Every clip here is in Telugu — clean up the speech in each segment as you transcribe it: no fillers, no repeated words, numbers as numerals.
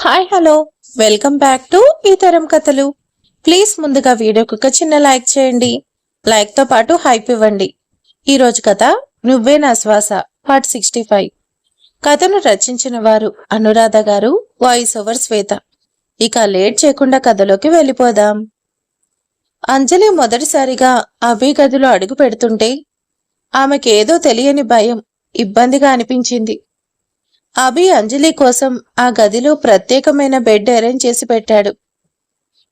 Hi hello welcome back to ఈ తరం కథలు. ప్లీజ్ ముందుగా వీడియోకి ఒక చిన్న లైక్ చేయండి. లైక్ తో పాటు హైప్ ఇవ్వండి. ఈరోజు కథ నువ్వే నా శ్వాస పార్ట్ 65. కథను రచించిన వారు అనురాధ గారు, వాయిస్ ఓవర్ శ్వేత. ఇక లేట్ చేయకుండా కథలోకి వెళ్ళిపోదాం. అంజలి మొదటిసారిగా అభి గదిలో అడుగు పెడుతుంటే ఆమెకేదో తెలియని భయం, ఇబ్బందిగా అనిపించింది. అభి అంజలి కోసం ఆ గదిలో ప్రత్యేకమైన బెడ్ అరేంజ్ చేసి పెట్టాడు.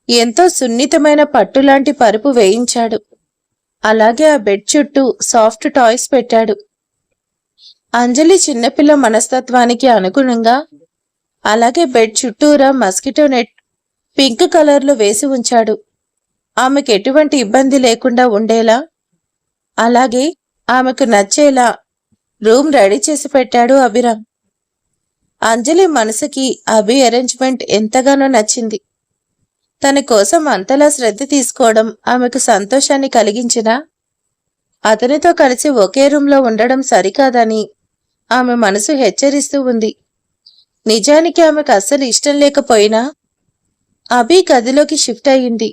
ఎంతో సున్నితమైన పట్టులాంటి పరుపు వేయించాడు. అలాగే ఆ బెడ్ చుట్టూ సాఫ్ట్ టాయ్స్ పెట్టాడు. అంజలి చిన్నపిల్ల మనస్తత్వానికి అనుగుణంగా అలాగే బెడ్ చుట్టూరా మస్కిటో నెట్ పింక్ కలర్లో వేసి ఉంచాడు. ఆమెకు ఎటువంటి ఇబ్బంది లేకుండా ఉండేలా, అలాగే ఆమెకు నచ్చేలా రూమ్ రెడీ చేసి పెట్టాడు అభిరామ్. అంజలి మనసుకి అభి అరేంజ్మెంట్ ఎంతగానో నచ్చింది. తన కోసం అంతలా శ్రద్ధ తీసుకోవడం ఆమెకు సంతోషాన్ని కలిగించినా అతనితో కలిసి ఒకే రూంలో ఉండడం సరికాదని ఆమె మనసు హెచ్చరిస్తూ ఉంది. నిజానికి ఆమెకు అస్సలు ఇష్టం లేకపోయినా అభి గదిలోకి షిఫ్ట్ అయ్యింది.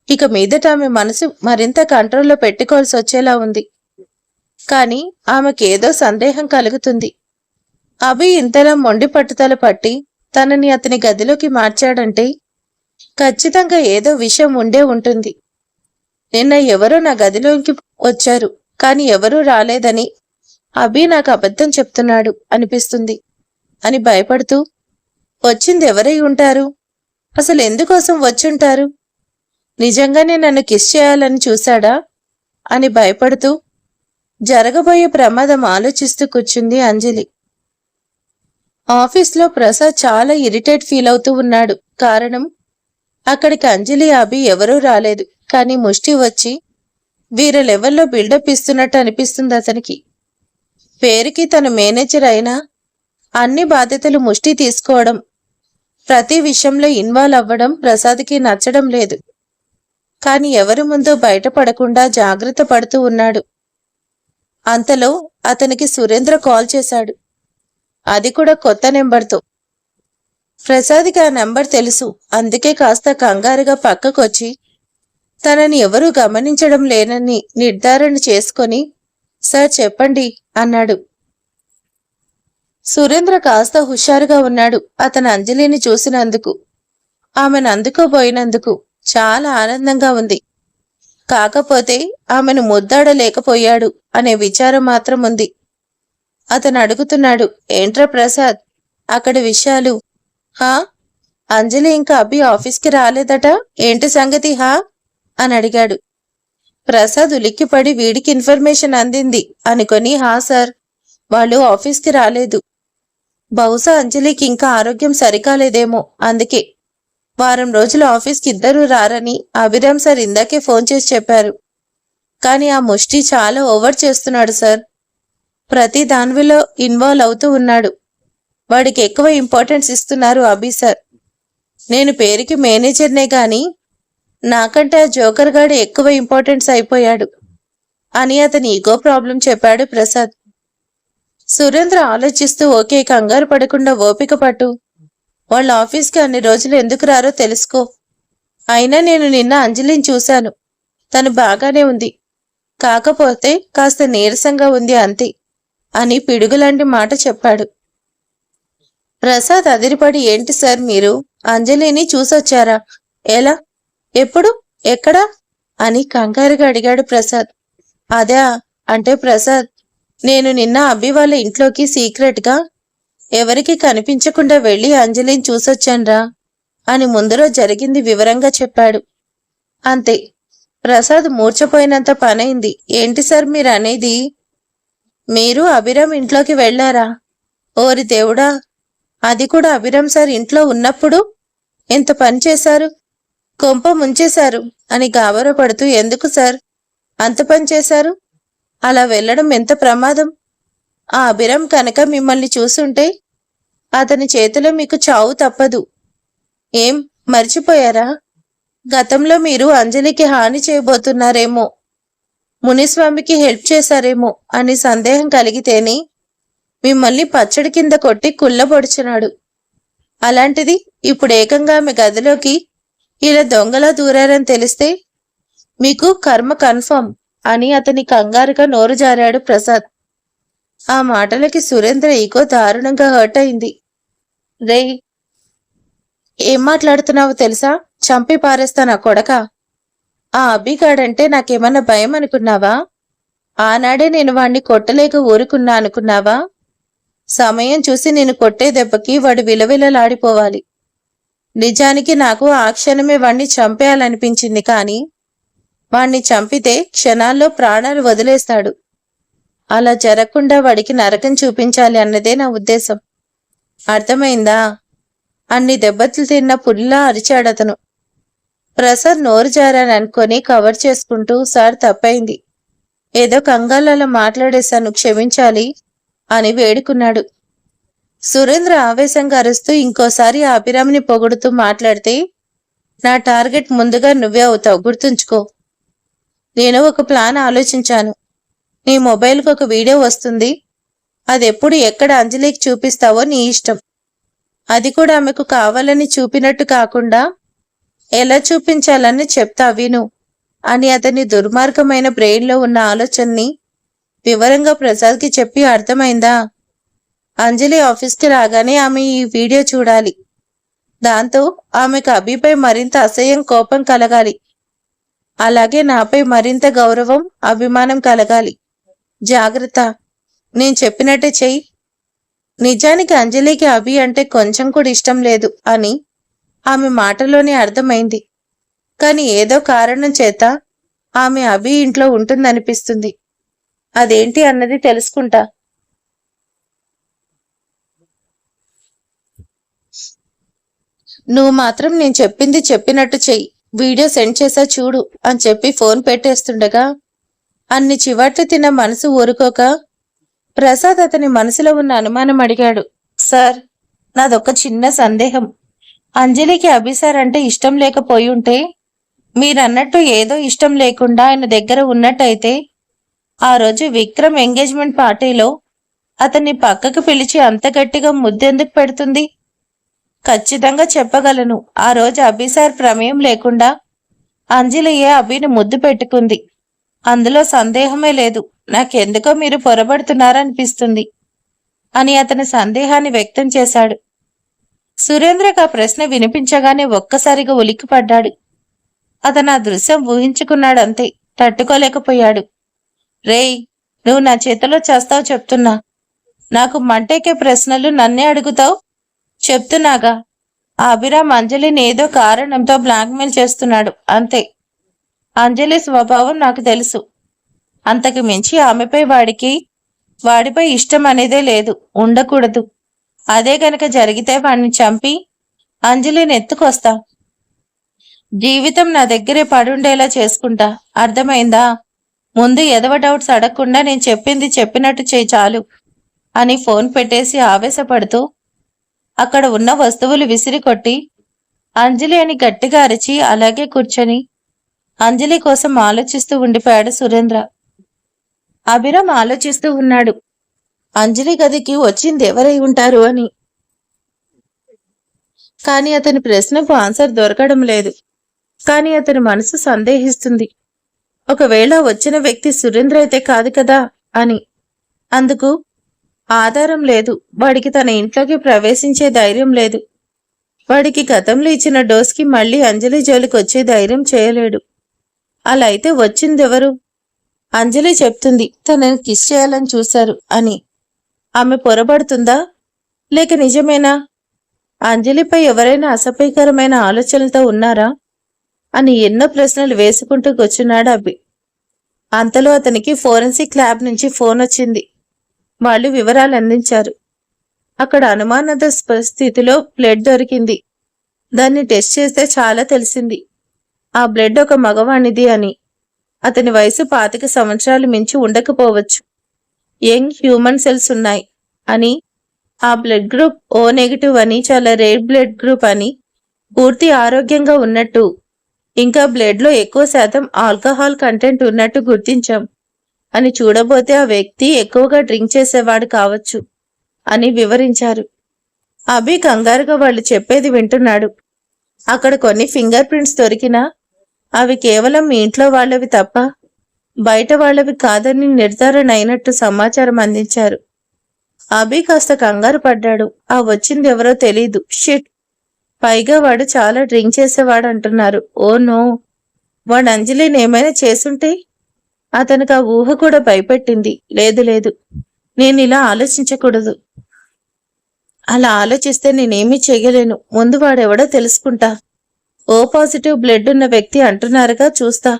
ఇక మీదట ఆమె మనసు మరింత కంట్రోల్లో పెట్టుకోవాల్సి వచ్చేలా ఉంది. కానీ ఆమెకేదో సందేహం కలుగుతుంది. అభి ఇంతలా మొండి పట్టుదల పట్టి తనని అతని గదిలోకి మార్చాడంటే ఖచ్చితంగా ఏదో విషయం ఉండే ఉంటుంది. నిన్న ఎవరో నా గదిలోకి వచ్చారు, కాని ఎవరూ రాలేదని అభి నాకు అబద్ధం చెప్తున్నాడు అనిపిస్తుంది అని భయపడుతూ, వచ్చింది ఎవరై ఉంటారు, అసలు ఎందుకోసం వచ్చుంటారు, నిజంగానే నన్ను కిస్ చేయాలని చూశాడా అని భయపడుతూ జరగబోయే ప్రమాదం ఆలోచిస్తూ కూర్చుంది అంజలి. ఆఫీస్లో ప్రసాద్ చాలా ఇరిటేట్ ఫీల్ అవుతూ ఉన్నాడు. కారణం, అక్కడికి అంజలి అభి ఎవరూ రాలేదు. కానీ ముష్టి వచ్చి వీరి లెవెల్లో బిల్డప్ ఇస్తున్నట్టు అనిపిస్తుంది అతనికి. పేరుకి తన మేనేజర్ అయినా అన్ని బాధ్యతలు ముష్టి తీసుకోవడం, ప్రతి విషయంలో ఇన్వాల్వ్ అవ్వడం ప్రసాద్కి నచ్చడం లేదు. కానీ ఎవరి ముందు బయటపడకుండా జాగ్రత్త పడుతూ ఉన్నాడు. అంతలో అతనికి సురేంద్ర కాల్ చేశాడు. అది కూడా కొత్త నెంబర్తో. ప్రసాద్కి ఆ నెంబర్ తెలుసు. అందుకే కాస్త కంగారుగా పక్కకొచ్చి తనని ఎవరూ గమనించడం లేనని నిర్ధారణ చేసుకొని, సార్ చెప్పండి అన్నాడు. సురేంద్ర కాస్త హుషారుగా ఉన్నాడు. అతను అంజలిని చూసినందుకు, ఆమెను అందుకోబోయినందుకు చాలా ఆనందంగా ఉంది. కాకపోతే ఆమెను ముద్దాడలేకపోయాడు అనే విచారం మాత్రం ఉంది. అతను అడుగుతున్నాడు, ఏంట్రా ప్రసాద్ అక్కడి విషయాలు? హా, అంజలి ఇంకా అభి ఆఫీస్కి రాలేదట, ఏంటి సంగతి హా అని అడిగాడు. ప్రసాద్ ఉలిక్కిపడి వీడికి ఇన్ఫర్మేషన్ అందింది అనుకొని, హా సార్, వాళ్ళు ఆఫీస్కి రాలేదు. బహుశా అంజలికి ఇంకా ఆరోగ్యం సరికాలేదేమో, అందుకే వారం రోజులు ఆఫీస్కి ఇద్దరూ రారని అభిరామ్ సార్ ఇందాకే ఫోన్ చేసి చెప్పారు. కానీ ఆ ముష్టి చాలా ఓవర్ చేస్తున్నాడు సార్. ప్రతి దానిలో ఇన్వాల్వ్ అవుతూ ఉన్నాడు. వాడికి ఎక్కువ ఇంపార్టెన్స్ ఇస్తున్నారు అభి సార్. నేను పేరుకి మేనేజర్నే గాని నాకంటే ఆ జోకర్ గాడు ఎక్కువ ఇంపార్టెన్స్ అయిపోయాడు అని అతని ఈగో ప్రాబ్లం చెప్పాడు ప్రసాద్. సురేంద్ర ఆలోచిస్తూ, ఓకే, కంగారు పడకుండా ఓపిక పట్టు. వాళ్ళ ఆఫీస్కి అన్ని రోజులు ఎందుకు రారో తెలుసుకో. అయినా నేను నిన్న అంజలిని చూశాను, తను బాగానే ఉంది, కాకపోతే కాస్త నీరసంగా ఉంది అంతే అని పిడుగులాంటి మాట చెప్పాడు. ప్రసాద్ అదిరిపడి, ఏంటి సార్ మీరు అంజలిని చూసొచ్చారా? ఎలా, ఎప్పుడు, ఎక్కడా అని కంగారుగా అడిగాడు ప్రసాద్. అదే, అంటే ప్రసాద్, నేను నిన్న అభి వాళ్ళ ఇంట్లోకి సీక్రెట్గా ఎవరికి కనిపించకుండా వెళ్ళి అంజలిని చూసొచ్చాన్రా అని ముందులో జరిగింది వివరంగా చెప్పాడు. అంతే, ప్రసాద్ మూర్చపోయినంత పనైంది. ఏంటి సార్ మీరు అనేది? మీరు అభిరామ్ ఇంట్లోకి వెళ్లారా? ఓరి దేవుడా, అది కూడా అభిరామ్ సార్ ఇంట్లో ఉన్నప్పుడు ఎంత పని చేశారు, కొంప ముంచేశారు అని గాబరపడుతూ, ఎందుకు సార్ అంత పని చేశారు? అలా వెళ్ళడం ఎంత ప్రమాదం. ఆ అభిరామ్ కనుక మిమ్మల్ని చూసుంటే అతని చేతిలో మీకు చావు తప్పదు. ఏం మర్చిపోయారా? గతంలో మీరు అంజలికి హాని చేయబోతున్నారేమో, మునిస్వామికి హెల్ప్ చేశారేమో అని సందేహం కలిగితేనే మిమ్మల్ని పచ్చడి కింద కొట్టి కుళ్ళబొడిచినాడు. అలాంటిది ఇప్పుడు ఏకంగా ఆమె గదిలోకి ఇలా దొంగలా దూరారని తెలిస్తే మీకు కర్మ కన్ఫర్మ్ అని అతని కంగారుగా నోరు జారాడు ప్రసాద్. ఆ మాటలకి సురేంద్ర ఈగో దారుణంగా హర్ట్ అయింది. రే, ఏం మాట్లాడుతున్నావో తెలుసా? చంపి పారేస్తానా కొడక? ఆ అభిగాడంటే నాకేమన్నా భయం అనుకున్నావా? ఆనాడే నేను వాణ్ణి కొట్టలేక ఊరుకున్నా అనుకున్నావా? సమయం చూసి నేను కొట్టే దెబ్బకి వాడు విలవిలలాడిపోవాలి. నిజానికి నాకు ఆ క్షణమే వాణ్ణి చంపేయాలనిపించింది, కానీ వాణ్ణి చంపితే క్షణాల్లో ప్రాణాలు వదిలేస్తాడు. అలా జరగకుండా వాడికి నరకం చూపించాలి అన్నదే నా ఉద్దేశం. అర్థమైందా? అన్ని దెబ్బలు తిన్న పుల్లా అరిచాడతను. ప్రసాద్ నోరు జారాననుకొని కవర్ చేసుకుంటూ, సార్ తప్పైంది, ఏదో కంగాలలో మాట్లాడేశాను, క్షమించాలి అని వేడుకున్నాడు. సురేంద్ర ఆవేశంగా అరుస్తూ ఇంకోసారి ఆ అభిరామిని పొగుడుతూ మాట్లాడితే నా టార్గెట్ ముందుగా నువ్వే అవుతావు, గుర్తుంచుకో. నేను ఒక ప్లాన్ ఆలోచించాను. నీ మొబైల్కి ఒక వీడియో వస్తుంది. అదెప్పుడు ఎక్కడ అంజలికి చూపిస్తావో నీ ఇష్టం. అది కూడా ఆమెకు కావాలని చూపినట్టు కాకుండా ఎలా చూపించాలని చెప్తా విను అని అతని దుర్మార్గమైన బ్రెయిన్లో ఉన్న ఆలోచనని వివరంగా ప్రసాద్కి చెప్పి, అర్థమైందా? అంజలి ఆఫీస్కి రాగానే ఆమె ఈ వీడియో చూడాలి. దాంతో ఆమెకు అభిపై మరింత అసహ్యం, కోపం కలగాలి. అలాగే నాపై మరింత గౌరవం, అభిమానం కలగాలి. జాగ్రత్త, నేను చెప్పినట్టే చెయ్యి. నిజానికి అంజలికి అభి అంటే కొంచెం కూడా ఇష్టం లేదు అని ఆమె మాటలోనే అర్థమైంది. కానీ ఏదో కారణం చేత ఆమె అభి ఇంట్లో ఉంటుందనిపిస్తుంది. అదేంటి అన్నది తెలుసుకుంటా. నువ్వు మాత్రం నేను చెప్పింది చెప్పినట్టు చెయ్యి. వీడియో సెండ్ చేసా చూడు అని చెప్పి ఫోన్ పెట్టేస్తుండగా అన్ని చివాట్లు తిన్న మనసు ఊరుకోక ప్రసాద్ అతని మనసులో ఉన్న అనుమానం అడిగాడు. సార్, నాదొక చిన్న సందేహం. అంజలికి అభిసార్ అంటే ఇష్టం లేకపోయి ఉంటే, మీరన్నట్టు ఏదో ఇష్టం లేకుండా ఆయన దగ్గర ఉన్నట్టయితే ఆ రోజు విక్రమ్ ఎంగేజ్మెంట్ పార్టీలో అతన్ని పక్కకు పిలిచి అంత గట్టిగా ముద్దెందుకు పెడుతుంది? ఖచ్చితంగా చెప్పగలను, ఆ రోజు అభిసార్ ప్రమేయం లేకుండా అంజలియే అభిని ముద్దు పెట్టుకుంది. అందులో సందేహమే లేదు. నాకెందుకో మీరు పొరబడుతున్నారనిపిస్తుంది అని అతని సందేహాన్ని వ్యక్తం చేశాడు. సురేంద్రకు ఆ ప్రశ్న వినిపించగానే ఒక్కసారిగా ఉలిక్కిపడ్డాడు. అతను ఆ దృశ్యం ఊహించుకున్నాడంతే, తట్టుకోలేకపోయాడు. రేయ్, నువ్వు నా చేతిలో చేస్తావు చెప్తున్నా. నాకు మంటేకే ప్రశ్నలు నన్నే అడుగుతావు? చెప్తున్నాగా, ఆ అభిరామ్ అంజలిని ఏదో కారణంతో బ్లాక్మెయిల్ చేస్తున్నాడు, అంతే. అంజలి స్వభావం నాకు తెలుసు. అంతకు మించి ఆమెపై వాడిపై ఇష్టం అనేదే లేదు, ఉండకూడదు. అదే గనక జరిగితే వాణ్ణి చంపి అంజలిని ఎత్తుకొస్తా. జీవితం నా దగ్గరే పడుండేలా చేసుకుంటా. అర్థమైందా? ముందు ఎదవ డౌట్స్ అడగకుండా నేను చెప్పింది చెప్పినట్టు చేయి చాలు అని ఫోన్ పెట్టేసి ఆవేశపడుతూ అక్కడ ఉన్న వస్తువులు విసిరికొట్టి అంజలి అని గట్టిగా అరిచి అలాగే కూర్చొని అంజలి కోసం ఆలోచిస్తూ ఉండిపోయాడు సురేంద్ర. అభిరామ్ ఆలోచిస్తూ ఉన్నాడు, అంజలి గదికి వచ్చింది ఎవరై ఉంటారు అని. కానీ అతని ప్రశ్నకు ఆన్సర్ దొరకడం లేదు. కానీ అతని మనసు సందేహిస్తుంది, ఒకవేళ వచ్చిన వ్యక్తి సురేంద్ర అయితే కాదు కదా అని. అందుకు ఆధారం లేదు. వాడికి తన ఇంట్లోకి ప్రవేశించే ధైర్యం లేదు. వాడికి గతంలో ఇచ్చిన డోస్కి మళ్ళీ అంజలి జోలికి వచ్చే ధైర్యం చేయలేడు. అలా అయితే వచ్చిందెవరు? అంజలి చెప్తుంది తనని కిస్ చేయాలని చూశారు అని. ఆమె పొరబడుతుందా లేక నిజమేనా? అంజలిపై ఎవరైనా అసభ్యకరమైన ఆలోచనలతో ఉన్నారా అని ఎన్నో ప్రశ్నలు వేసుకుంటూ కూర్చున్నాడు అభి. అంతలో అతనికి ఫోరెన్సిక్ ల్యాబ్ నుంచి ఫోన్ వచ్చింది. వాళ్ళు వివరాలు అందించారు. అక్కడ అనుమానాస్పద స్థితిలో బ్లడ్ దొరికింది. దాన్ని టెస్ట్ చేస్తే చాలా తెలిసింది. ఆ బ్లడ్ ఒక మగవాణిది అని. అతని వయసు 25 సంవత్సరాలు మించి ఉండకపోవచ్చు. యంగ్ హ్యూమన్ సెల్స్ ఉన్నాయి అని, ఆ బ్లడ్ గ్రూప్ O నెగిటివ్ అని, చాలా రేర్ బ్లడ్ గ్రూప్ అని, పూర్తి ఆరోగ్యంగా ఉన్నట్టు, ఇంకా బ్లడ్లో ఎక్కువ శాతం ఆల్కహాల్ కంటెంట్ ఉన్నట్టు గుర్తించాం అని. చూడబోతే ఆ వ్యక్తి ఎక్కువగా డ్రింక్ చేసేవాడు కావచ్చు అని వివరించారు. అభి కంగారుగా వాళ్ళు చెప్పేది వింటున్నాడు. అక్కడ కొన్ని ఫింగర్ ప్రింట్స్ దొరికినా అవి కేవలం మీ ఇంట్లో వాళ్ళవి తప్ప బయట వాళ్ళవి కాదని నిర్ధారణ అయినట్టు సమాచారం అందించారు. అభి కాస్త కంగారు పడ్డాడు. ఆ వచ్చింది ఎవరో తెలీదు. షిట్, పైగా వాడు చాలా డ్రింక్ చేసేవాడు అంటున్నారు. ఓ నో, వాడు అంజలిని ఏమైనా చేసుంటే? అతనికి ఆ ఊహ కూడా భయపెట్టింది. లేదు లేదు, నేను ఇలా ఆలోచించకూడదు. అలా ఆలోచిస్తే నేనేమీ చెయ్యలేను. ముందు వాడెవడో తెలుసుకుంటా. ఓ పాజిటివ్ బ్లడ్ ఉన్న వ్యక్తి అంటున్నారుగా, చూస్తా.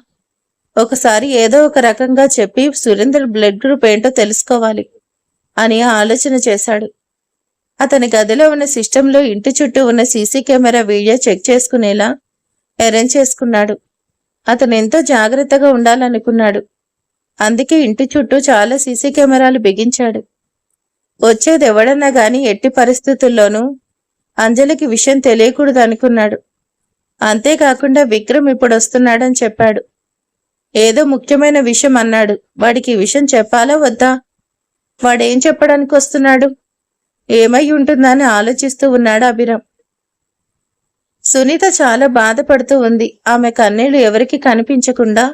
ఒకసారి ఏదో ఒక రకంగా చెప్పి సురేంద్ర బ్లడ్ గ్రూప్ ఏంటో తెలుసుకోవాలి అని ఆలోచన చేశాడు. అతని గదిలో ఉన్న సిస్టంలో ఇంటి చుట్టూ ఉన్న సీసీ కెమెరా వీడియో చెక్ చేసుకునేలా అరేంజ్ చేసుకున్నాడు. అతను ఎంతో జాగ్రత్తగా ఉండాలనుకున్నాడు. అందుకే ఇంటి చుట్టూ చాలా సీసీ కెమెరాలు బిగించాడు. వచ్చేది ఎవడన్నా గాని ఎట్టి పరిస్థితుల్లోనూ అంజలికి విషయం తెలియకూడదు అనుకున్నాడు. అంతేకాకుండా విక్రమ్ ఇప్పుడు వస్తున్నాడని చెప్పాడు. ఏదో ముఖ్యమైన విషయం అన్నాడు. వాడికి ఈ విషయం చెప్పాలా వద్దా? వాడేం చెప్పడానికి వస్తున్నాడు? ఏమై ఉంటుందని ఆలోచిస్తూ ఉన్నాడు అభిరామ్. సునీత చాలా బాధపడుతూ ఉంది. ఆమె కన్నీళ్లు ఎవరికి కనిపించకుండా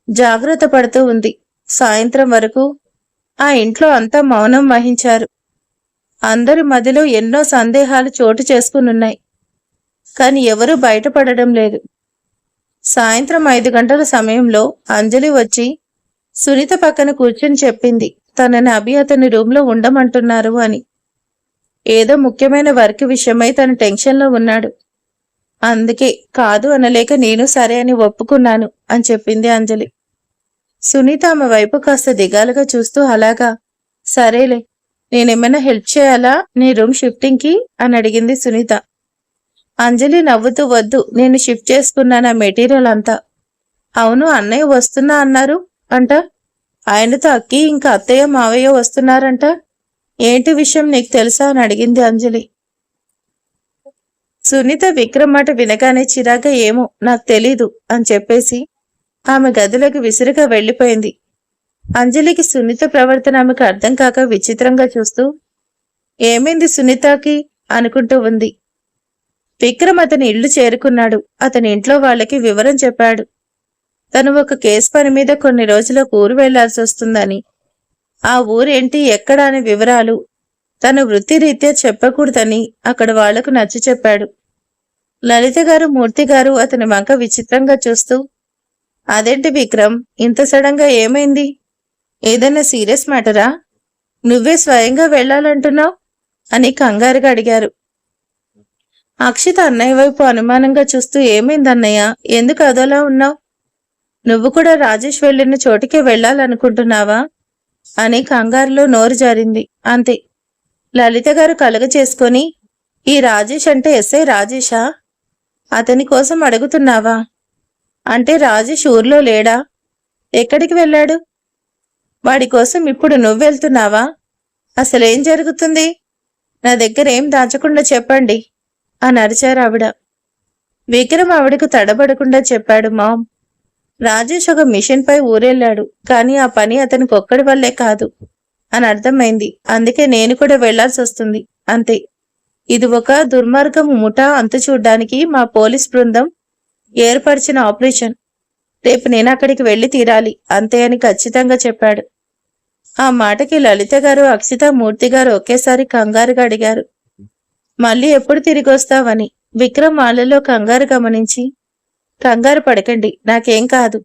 జాగ్రత్త పడుతూ ఉంది. సాయంత్రం వరకు ఆ ఇంట్లో అంతా మౌనం వహించారు. అందరి మదిలో ఎన్నో సందేహాలు చోటు చేసుకునున్నాయి. కాని ఎవరూ బయటపడడం లేదు. సాయంత్రం 5 గంటల సమయంలో అంజలి వచ్చి సునీత పక్కన కూర్చుని చెప్పింది తనని అభి అతని రూమ్లో ఉండమంటున్నారు అని. ఏదో ముఖ్యమైన వర్క్ విషయమై తను టెన్షన్లో ఉన్నాడు. అందుకే కాదు అనలేక నేను సరే అని ఒప్పుకున్నాను అని చెప్పింది అంజలి. సునీత ఆమె వైపు కాస్త దిగాలుగా చూస్తూ అలాగా, సరేలే, నేనేమైనా హెల్ప్ చేయాలా నీ రూమ్ షిఫ్టింగ్కి అని అడిగింది సునీత. అంజలి నవ్వుతూ వద్దు, నేను షిఫ్ట్ చేసుకున్నాను ఆ మెటీరియల్ అంతా. అవును, అన్నయ్య వస్తున్నా అన్నారు అంట. ఆయనతో అక్కి ఇంకా అత్తయ్య మావయ్య వస్తున్నారంట. ఏంటి విషయం నీకు తెలుసా అని అడిగింది అంజలి. సునీత విక్రమ్ మాట వినగానే చిరాగా ఏమో నాకు తెలీదు అని చెప్పేసి ఆమె గదిలోకి విసురుగా వెళ్లిపోయింది. అంజలికి సునీత ప్రవర్తన ఆమెకు అర్థం కాక విచిత్రంగా చూస్తూ ఏమైంది సునీతకి అనుకుంటూ ఉంది. విక్రమ్ అతని ఇల్లు చేరుకున్నాడు. అతని ఇంట్లో వాళ్ళకి వివరం చెప్పాడు. తను ఒక కేసు పని మీద కొన్ని రోజులకు ఊరు వెళ్లాల్సి వస్తుందని, ఆ ఊరేంటి ఎక్కడ అనే వివరాలు తన వృత్తిరీత్యా చెప్పకూడదని అక్కడ వాళ్లకు నచ్చ చెప్పాడు. లలిత గారు, మూర్తి గారు అతని వంక విచిత్రంగా చూస్తూ అదేంటి విక్రమ్, ఇంత సడన్ గా ఏమైంది? ఏదైనా సీరియస్ మ్యాటరా? నువ్వే స్వయంగా వెళ్లాలంటున్నావు అని కంగారుగా అడిగారు. అక్షిత అన్నయ్య వైపు అనుమానంగా చూస్తూ ఏమైంది అన్నయ్య, ఎందుకు అదోలా ఉన్నావు? నువ్వు కూడా రాజేష్ వెళ్లిన చోటికే వెళ్లాలనుకుంటున్నావా అని కంగారులో నోరు జారింది. అంతే. లలిత గారు కలుగ చేసుకొని ఈ రాజేష్ అంటే ఎస్ఐ రాజేషా? అతని కోసం అడుగుతున్నావా? అంటే రాజేష్ ఊర్లో లేడా? ఎక్కడికి వెళ్ళాడు? వాడి కోసం ఇప్పుడు నువ్వెళ్తున్నావా? అసలేం జరుగుతుంది? నా దగ్గర ఏం దాచకుండా చెప్పండి అని అరిచారు ఆవిడ. విక్రమ్ ఆవిడకు తడబడకుండా చెప్పాడు. మామ్, రాజేష్ ఒక మిషన్ పై ఊరెళ్ళాడు. కానీ ఆ పని అతనికి ఒక్కడి వల్లే కాదు అని అర్థమైంది. అందుకే నేను కూడా వెళ్లాల్సి వస్తుంది. అంతే. ఇది ఒక దుర్మార్గం ముఠా అంతు చూడ్డానికి మా పోలీస్ బృందం ఏర్పరిచిన ఆపరేషన్. రేపు నేను అక్కడికి వెళ్లి తీరాలి అంతే అని ఖచ్చితంగా చెప్పాడు. ఆ మాటకి లలిత గారు, అక్షిత, మూర్తి గారు ఒకేసారి కంగారుగా అడిగారు, మళ్ళీ ఎప్పుడు తిరిగి వస్తావని. విక్రమ్ వాళ్ళలో కంగారు గమనించి, కంగారు పడకండి, నాకేం కాదు,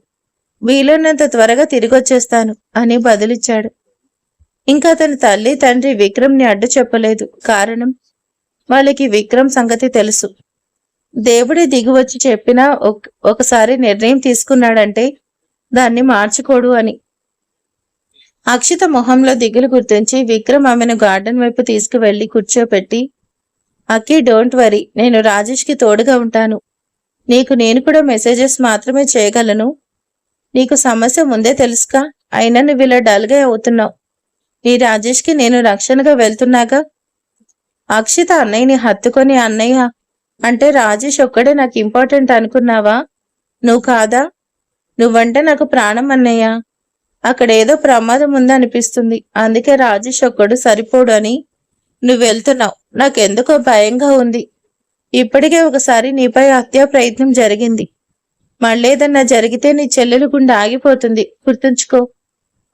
వీలున్నంత త్వరగా తిరిగొచ్చేస్తాను అని బదులిచ్చాడు. ఇంకా అతని తల్లి తండ్రి విక్రమ్ని అడ్డు చెప్పలేదు. కారణం, వాళ్ళకి విక్రమ్ సంగతి తెలుసు. దేవుడే దిగివచ్చి చెప్పినా ఒకసారి నిర్ణయం తీసుకున్నాడంటే దాన్ని మార్చుకోడు అని. అక్షిత మొహంలో దిగులు గుర్తించి విక్రమ్ ఆమెను గార్డెన్ వైపు తీసుకువెళ్లి కూర్చోపెట్టి, అక్కి డోంట్ వరీ, నేను రాజేష్కి తోడుగా ఉంటాను. నీకు నేను కూడా మెసేజెస్ మాత్రమే చేయగలను. నీకు సమస్య ముందే తెలుసుగా, అయినా నువ్వు ఇలా డల్గా అవుతున్నావు. నీ రాజేష్కి నేను రక్షణగా వెళ్తున్నాగా. అక్షిత అన్నయ్యని హత్తుకొని, అన్నయ్య అంటే రాజేష్ ఒక్కడే నాకు ఇంపార్టెంట్ అనుకున్నావా? నువ్వు కాదా? నువ్వంటే నాకు ప్రాణం అన్నయ్య. అక్కడేదో ప్రమాదం ఉందనిపిస్తుంది. అందుకే రాజేష్ ఒక్కడు సరిపోడు అని నువ్వు వెళ్తున్నావు. నాకెందుకో భయంగా ఉంది. ఇప్పటికే ఒకసారి నీపై హత్యా ప్రయత్నం జరిగింది. మళ్ళేదన్నా జరిగితే నీ చెల్లెలు గుండె ఆగిపోతుంది, గుర్తుంచుకో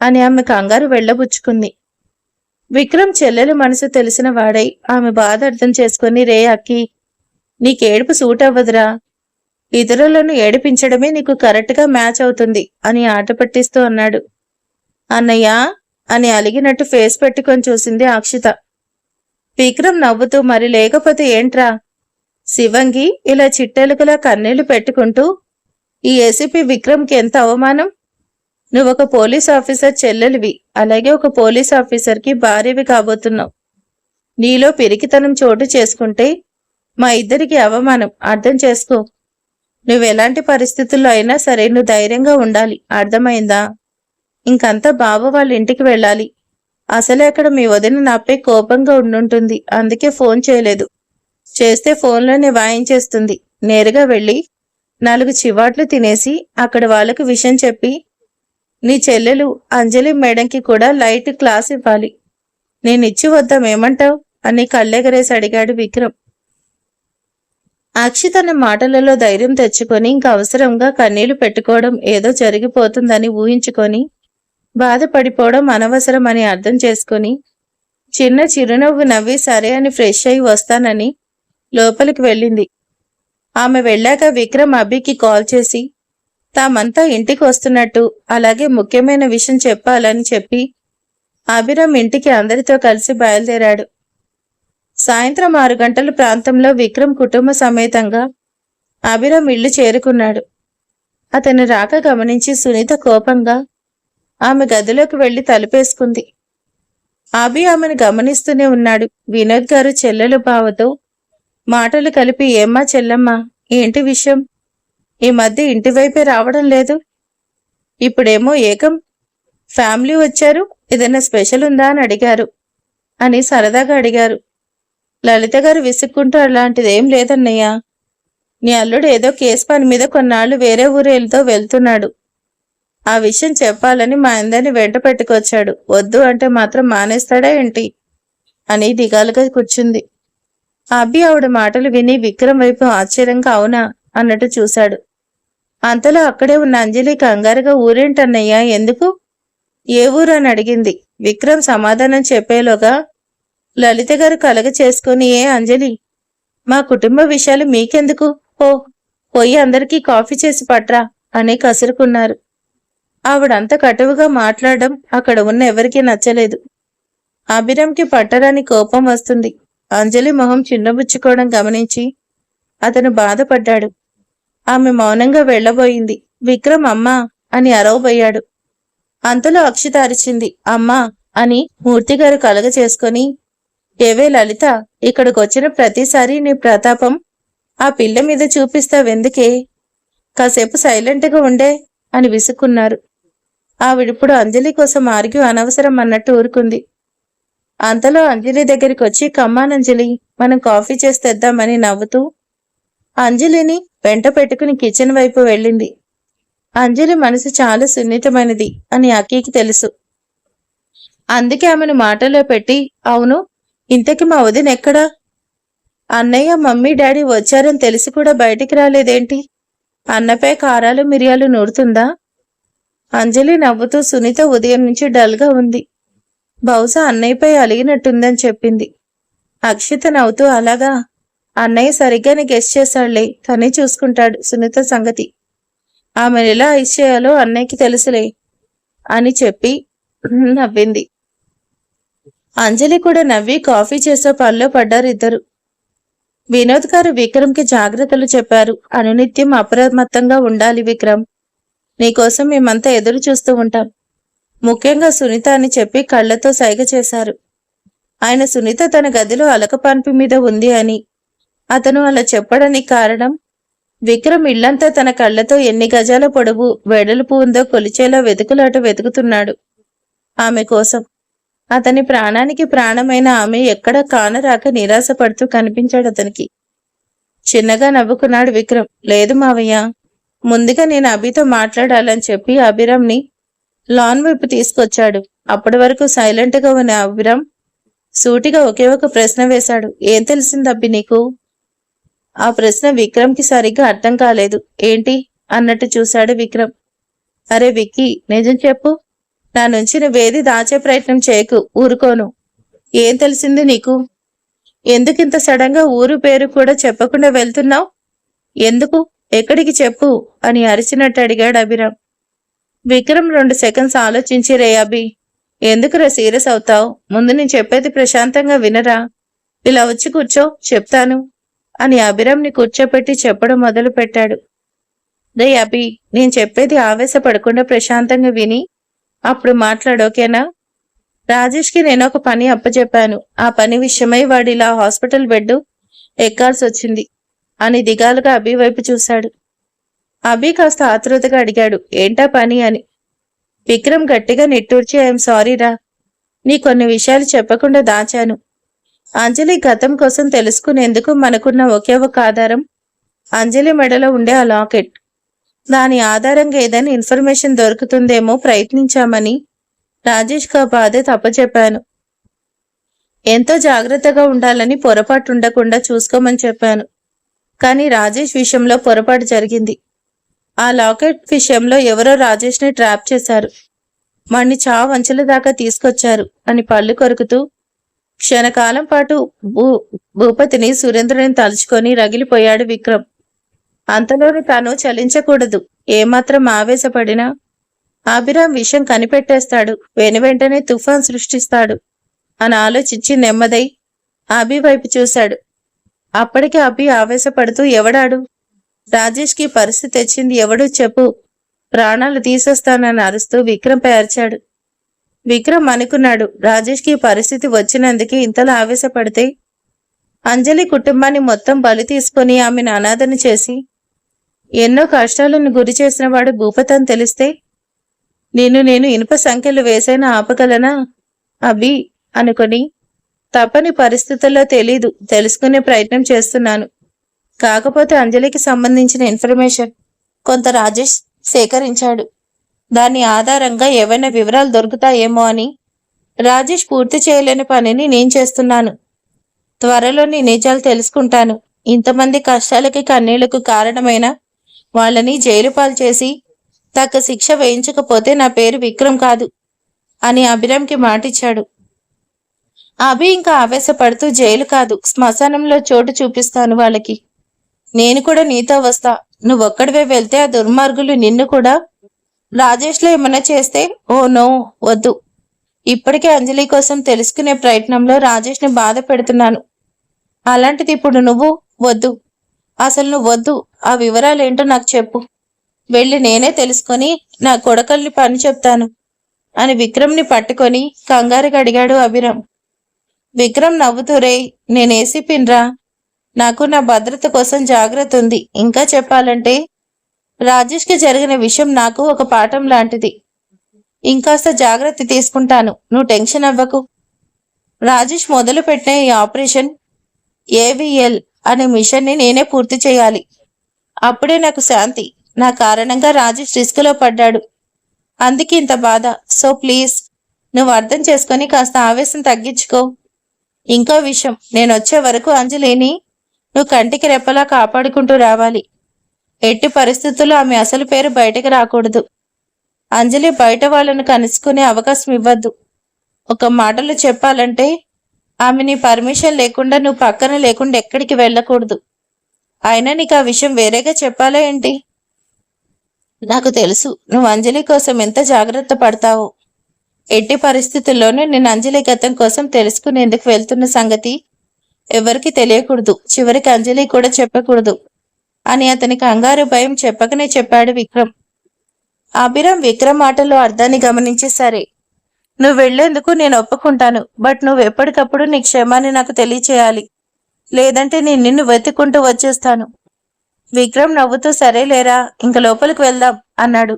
అని ఆమె కంగారు వెళ్ళబుచ్చుకుంది. విక్రమ్ చెల్లెలు మనసు తెలిసిన వాడై ఆమె బాధ అర్థం చేసుకుని, రే అక్కి, నీకేడుపు సూట్ అవ్వదురా. ఇతరులను ఏడిపించడమే నీకు కరెక్ట్గా మ్యాచ్ అవుతుంది అని ఆట పట్టిస్తూ అన్నాడు. అన్నయ్య అని అలిగినట్టు ఫేస్ పెట్టుకొని చూసింది అక్షిత. విక్రమ్ నవ్వుతూ, మరి లేకపోతే ఏంట్రా? శివంగి ఇలా చిట్టెలుకలా కన్నీళ్లు పెట్టుకుంటూ, ఈ ఏసీపీ విక్రమ్కి ఎంత అవమానం. నువ్వొక పోలీస్ ఆఫీసర్ చెల్లెలివి, అలాగే ఒక పోలీస్ ఆఫీసర్కి భార్యవి కాబోతున్నావు. నీలో పిరికితనం చోటు చేసుకుంటే మా ఇద్దరికి అవమానం, అర్థం చేసుకో. నువ్వెలాంటి పరిస్థితుల్లో అయినా సరే నువ్వు ధైర్యంగా ఉండాలి, అర్థమైందా? ఇంకంతా బావ వాళ్ళ ఇంటికి వెళ్ళాలి. అసలే అక్కడ మీ వదిన నాపై కోపంగా ఉండుంటుంది, అందుకే ఫోన్ చేయలేదు. చేస్తే ఫోన్లోనే వాయించేస్తుంది. నేరుగా వెళ్ళి 4 చివాట్లు తినేసి అక్కడ వాళ్ళకు విషయం చెప్పి నీ చెల్లెలు అంజలి మేడంకి కూడా లైట్ క్లాస్ ఇవ్వాలి. నేనిచ్చి వద్దామేమంటావు అని కళ్ళెగరేసి అడిగాడు విక్రమ్. అక్షి తన మాటలలో ధైర్యం తెచ్చుకొని ఇంక అవసరంగా కన్నీళ్లు పెట్టుకోవడం ఏదో జరిగిపోతుందని ఊహించుకొని బాధపడిపోవడం అనవసరం అని అర్థం చేసుకొని చిన్న చిరునవ్వు నవ్వి సరే అని ఫ్రెష్ అయి వస్తానని లోపలికి వెళ్ళింది. ఆమె వెళ్ళాక విక్రమ్ అభికి కాల్ చేసి తామంతా ఇంటికి వస్తున్నట్టు, అలాగే ముఖ్యమైన విషయం చెప్పాలని చెప్పి అభిరామ్ ఇంటికి అందరితో కలిసి బయలుదేరాడు. సాయంత్రం 6 గంటల ప్రాంతంలో విక్రమ్ కుటుంబ సమేతంగా అభిరామ్ ఇల్లు చేరుకున్నాడు. అతను రాక గమనించి సునీత కోపంగా ఆమె గదిలోకి వెళ్లి తలుపేసుకుంది. అభి ఆమెను గమనిస్తూనే ఉన్నాడు. వినోద్ గారు చెల్లెలు బావతో మాటలు కలిపి, ఏమ్మా చెల్లమ్మ, ఏంటి విషయం? ఈ మధ్య ఇంటి వైపే రావడం లేదు. ఇప్పుడేమో ఏకం ఫ్యామిలీ వచ్చారు, ఏదైనా స్పెషల్ ఉందా అని అడిగారు అని సరదాగా అడిగారు. లలిత గారు విసుక్కుంటూ, అలాంటిదేం లేదన్నయ్యా. నీ అల్లుడు ఏదో కేసు పని మీద కొన్నాళ్ళు వేరే ఊరేళ్ళతో వెళ్తున్నాడు. ఆ విషయం చెప్పాలని మా అందరిని వెంట పెట్టుకొచ్చాడు. వద్దు అంటే మాత్రం మానేస్తాడా ఏంటి అని దిగాలుగా కూర్చుంది. అబ్బి ఆవిడ మాటలు విని విక్రమ్ వైపు ఆశ్చర్యంగా అవునా అన్నట్టు చూశాడు. అంతలో అక్కడే ఉన్న అంజలి కంగారుగా, ఊరేంటన్నయ్యా, ఎందుకు? ఏ ఊరు అని అడిగింది. విక్రమ్ సమాధానం చెప్పేలోగా లలిత గారు కలగ చేసుకుని, ఏ అంజలి, మా కుటుంబ విషయాలు మీకెందుకు? పోయి అందరికీ కాఫీ చేసి పట్రా అని కసురుకున్నారు. ఆవిడంత కటువుగా మాట్లాడడం అక్కడ ఉన్న ఎవరికీ నచ్చలేదు. అభిరామ్కి పట్టరాని కోపం వస్తుంది. అంజలి మొహం చిన్నబుచ్చుకోవడం గమనించి అతను బాధపడ్డాడు. ఆమె మౌనంగా వెళ్లబోయింది. విక్రమ్ అమ్మా అని అరవబోయాడు. అంతలో అక్షిత అరిచింది, అమ్మా అని మూర్తిగారు కలగ చేసుకొని, ఏవే లలిత, ఇక్కడికొచ్చిన ప్రతిసారి నీ ప్రతాపం ఆ పిల్ల మీద చూపిస్తావెందుకే? కాసేపు సైలెంట్గా ఉండే అని విసుక్కున్నారు. ఆవిడిప్పుడు అంజలి కోసం ఆర్గ్యూ అనవసరం అన్నట్టు ఊరుకుంది. అంతలో అంజలి దగ్గరికి వచ్చి, కమ్మానంజలి, మనం కాఫీ చేసి తెద్దామని నవ్వుతూ అంజలిని వెంట పెట్టుకుని కిచెన్ వైపు వెళ్ళింది. అంజలి మనసు చాలా సున్నితమైనది అని అక్కీకి తెలుసు. అందుకే ఆమెను మాటలో పెట్టి, అవును, ఇంతకి మా వదిన ఎక్కడా? అన్నయ్య మమ్మీ డాడీ వచ్చారని తెలిసి కూడా బయటికి రాలేదేంటి? అన్నపై కారాలు మిరియాలు నూరుతుందా? అంజలి నవ్వుతూ, సునీత ఉదయం నుంచి డల్గా ఉంది, బహుశా అన్నయ్యపై అలిగినట్టుందని చెప్పింది. అక్షిత నవ్వుతూ, అలాగా, అన్నయ్య సరిగ్గానే గెస్ చేశాడులే, తనే చూసుకుంటాడు సునీత సంగతి. ఆమెను ఎలా ఐస్ చేయాలో అన్నయ్యకి తెలుసులే అని చెప్పి నవ్వింది. అంజలి కూడా నవ్వి కాఫీ చేసే పనిలో పడ్డారు ఇద్దరు. వినోద్ గారు విక్రమ్కి జాగ్రత్తలు చెప్పారు. అనునిత్యం అప్రమత్తంగా ఉండాలి విక్రమ్, నీకోసం మేమంతా ఎదురు చూస్తూ ఉంటాం, ముఖ్యంగా సునీత అని చెప్పి కళ్లతో సైగ చేశారు. ఆయన సునీత తన గదిలో అలకపాన్పు మీద ఉంది అని, అతను అలా చెప్పడానికి కారణం, విక్రమ్ ఇల్లంతా తన కళ్లతో ఎన్ని గజాల పొడవు వెడల్పు ఉందో కొలిచేలా వెతుకుతున్నాడు ఆమె కోసం. అతని ప్రాణానికి ప్రాణమైన ఆమె ఎక్కడా కానరాక నిరాశపడుతూ కనిపించాడు అతనికి. చిన్నగా నవ్వుకున్నాడు విక్రమ్. లేదు మావయ్య, ముందుగా నేను అభితో మాట్లాడాలని చెప్పి అభిరామ్ని లాన్ వైపు తీసుకొచ్చాడు. అప్పటి వరకు సైలెంట్గా ఉన్న అభిరామ్ సూటిగా ఒకే ఒక ప్రశ్న వేశాడు. ఏం తెలిసిందబ్బి నీకు? ఆ ప్రశ్న విక్రమ్కి సరిగ్గా అర్థం కాలేదు. ఏంటి అన్నట్టు చూశాడు విక్రమ్. అరే విక్కీ, నిజం చెప్పు. నా నుంచి నువ్వేది దాచే ప్రయత్నం చేయకు, ఊరుకోను. ఏం తెలిసింది నీకు? ఎందుకింత సడన్ గా ఊరు పేరు కూడా చెప్పకుండా వెళ్తున్నావు? ఎందుకు? ఎక్కడికి చెప్పు అని అరిచినట్టు అడిగాడు అభిరామ్. విక్రమ్ 2 సెకండ్స్ ఆలోచించి, రే అభి, ఎందుకురా సీరియస్ అవుతావు? ముందు నేను చెప్పేది ప్రశాంతంగా వినరా? ఇలా వచ్చి కూర్చో, చెప్తాను అని అభిరామ్ని కూర్చోపెట్టి చెప్పడం మొదలు పెట్టాడు. రే అభి, నేను చెప్పేది ఆవేశపడకుండా ప్రశాంతంగా విని అప్పుడు మాట్లాడు, ఓకేనా? రాజేష్కి నేను ఒక పని అప్పచెప్పాను. ఆ పని విషయమై వాడు ఇలా హాస్పిటల్ బెడ్ ఎక్కాల్సి వచ్చింది అని దిగాలుగా అభి వైపు చూశాడు. అభి కాస్త ఆతృతగా అడిగాడు, ఏంటా పని అని. విక్రమ్ గట్టిగా నిట్టూర్చి, ఐఎమ్ సారీరా, నీ కొన్ని విషయాలు చెప్పకుండా దాచాను. అంజలి గతం కోసం తెలుసుకునేందుకు మనకున్న ఒకే ఒక ఆధారం అంజలి మెడలో ఉండే ఆ లాకెట్. దాని ఆధారంగా ఏదైనా ఇన్ఫర్మేషన్ దొరుకుతుందేమో ప్రయత్నించామని రాజేష్కి ఆ బాధ్యత అప్పచెప్పాను. ఎంతో జాగ్రత్తగా ఉండాలని, పొరపాటు ఉండకుండా చూసుకోమని చెప్పాను. కానీ రాజేష్ విషయంలో పొరపాటు జరిగింది. ఆ లాకెట్ విషయంలో ఎవరో రాజేష్ని ట్రాప్ చేశారు. వాణ్ణి చావంచుల దాకా తీసుకొచ్చారు అని పళ్ళు కొరుకుతూ క్షణకాలం పాటు భూపతిని, సురేంద్రుని తలుచుకొని రగిలిపోయాడు విక్రమ్. అంతలోని తాను చలించకూడదు. ఏమాత్రం ఆవేశపడినా అభిరామ్ విషయం కనిపెట్టేస్తాడు, వెనువెంటనే తుఫాన్ సృష్టిస్తాడు అని ఆలోచించి నెమ్మదై అభి వైపు చూశాడు. అప్పటికే అభి ఆవేశపడుతూ, ఎవడాడు? రాజేష్కి పరిస్థితి తెచ్చింది ఎవడు చెప్పు, ప్రాణాలు తీసేస్తానని అరుస్తూ విక్రమ్పై అరిచాడు. విక్రమ్ అనుకున్నాడు, రాజేష్కి పరిస్థితి వచ్చినందుకే ఇంతలా ఆవేశపడితే అంజలి కుటుంబాన్ని మొత్తం బలి తీసుకొని ఆమెను అనాథను చేసి ఎన్నో కష్టాలను గురి చేసిన వాడు భూపతి అని తెలిస్తే నేను ఇనుప సంఖ్యలు వేసైనా ఆపగలనా అభి అనుకొని తప్పని పరిస్థితుల్లో తెలుసుకునే ప్రయత్నం చేస్తున్నాను. కాకపోతే అంజలికి సంబంధించిన ఇన్ఫర్మేషన్ కొంత రాజేష్ సేకరించాడు. దాని ఆధారంగా ఏవైనా వివరాలు దొరుకుతాయేమో అని రాజేష్ పూర్తి చేయలేని పనిని నేను చేస్తున్నాను. త్వరలో నీ నిజాలు తెలుసుకుంటాను. ఇంతమంది కష్టాలకి, కన్నీళ్లకు కారణమైన వాళ్ళని జైలు పాలు చేసి తగ్గ శిక్ష వేయించకపోతే నా పేరు విక్రమ్ కాదు అని అభిరామ్కి మాటిచ్చాడు. అభి ఇంకా ఆవేశపడుతూ, జైలు కాదు, శ్మశానంలో చోటు చూపిస్తాను వాళ్ళకి. నేను కూడా నీతో వస్తా. నువ్వొక్కడివే వెళ్తే ఆ దుర్మార్గులు నిన్ను కూడా రాజేష్లో ఏమన్నా చేస్తే, ఓ నో, వద్దు. ఇప్పటికే అంజలి కోసం తెలుసుకునే ప్రయత్నంలో రాజేష్ని బాధ పెడుతున్నాను. అలాంటిది ఇప్పుడు నువ్వు వద్దు, అసలు నువ్వు వద్దు. ఆ వివరాలేంటో నాకు చెప్పు. వెళ్ళి నేనే తెలుసుకొని నా కొడకల్ని పని చెప్తాను అని విక్రమ్ని పట్టుకొని కంగారుగా అడిగాడు అభిరామ్. విక్రమ్ నవ్వుతూ, రే, నేను ఏసీపీన్రా, నాకు నా భద్రత కోసం జాగ్రత్త ఉంది. ఇంకా చెప్పాలంటే రాజేష్కి జరిగిన విషయం నాకు ఒక పాఠం లాంటిది. ఇంకాస్త జాగ్రత్త తీసుకుంటాను, నువ్వు టెన్షన్ అవ్వకు. రాజేష్ మొదలు పెట్టిన ఈ ఆపరేషన్ ఏవిఎల్ అనే మిషన్ని నేనే పూర్తి చేయాలి. అప్పుడే నాకు శాంతి. నా కారణంగా రాజేష్ రిస్క్లో పడ్డాడు, అందుకే ఇంత బాధ. సో ప్లీజ్ నువ్వు అర్థం చేసుకొని కాస్త ఆవేశం తగ్గించుకో. ఇంకో విషయం, నేను వచ్చే వరకు అంజలిని నువ్వు కంటికి రెప్పలా కాపాడుకుంటూ రావాలి. ఎట్టి పరిస్థితుల్లో ఆమె అసలు పేరు బయటకు రాకూడదు. అంజలి బయట వాళ్ళను కలుసుకునే అవకాశం ఇవ్వద్దు. ఒక మాటలో చెప్పాలంటే ఆమె నీ పర్మిషన్ లేకుండా, నువ్వు పక్కన లేకుండా ఎక్కడికి వెళ్ళకూడదు. అయినా నీకు ఆ విషయం వేరేగా చెప్పాలా ఏంటి? నాకు తెలుసు నువ్వు అంజలి కోసం ఎంత జాగ్రత్త పడతావో. ఎట్టి పరిస్థితుల్లోనూ నేను అంజలి గతం కోసం తెలుసుకునేందుకు వెళ్తున్న సంగతి ఎవరికి తెలియకూడదు. చివరికి అంజలి కూడా చెప్పకూడదు అని అతనికి కంగారు భయం చెప్పకనే చెప్పాడు విక్రమ్. అభిరామ్ విక్రమ్ మాటల్లో అర్థాన్ని గమనించి, సరే, నువ్వు వెళ్లేందుకు నేను ఒప్పుకుంటాను. బట్ నువ్వు ఎప్పటికప్పుడు నీ క్షేమాన్ని నాకు తెలియచేయాలి, లేదంటే నేను నిన్ను వెతుక్కుంటూ వచ్చేస్తాను. విక్రమ్ నవ్వుతూ, సరేలేరా, ఇంక లోపలికి వెళ్దాం అన్నాడు.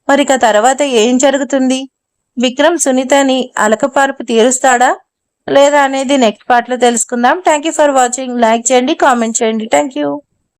మరిక తర్వాత ఏం జరుగుతుంది? విక్రమ్ సునీతని అలకపార్పు తీరుస్తాడా లేదా అనేది నెక్స్ట్ పార్ట్లో తెలుసుకుందాం. Thank you for watching. Like చేయండి, కామెంట్ చేయండి. Thank you.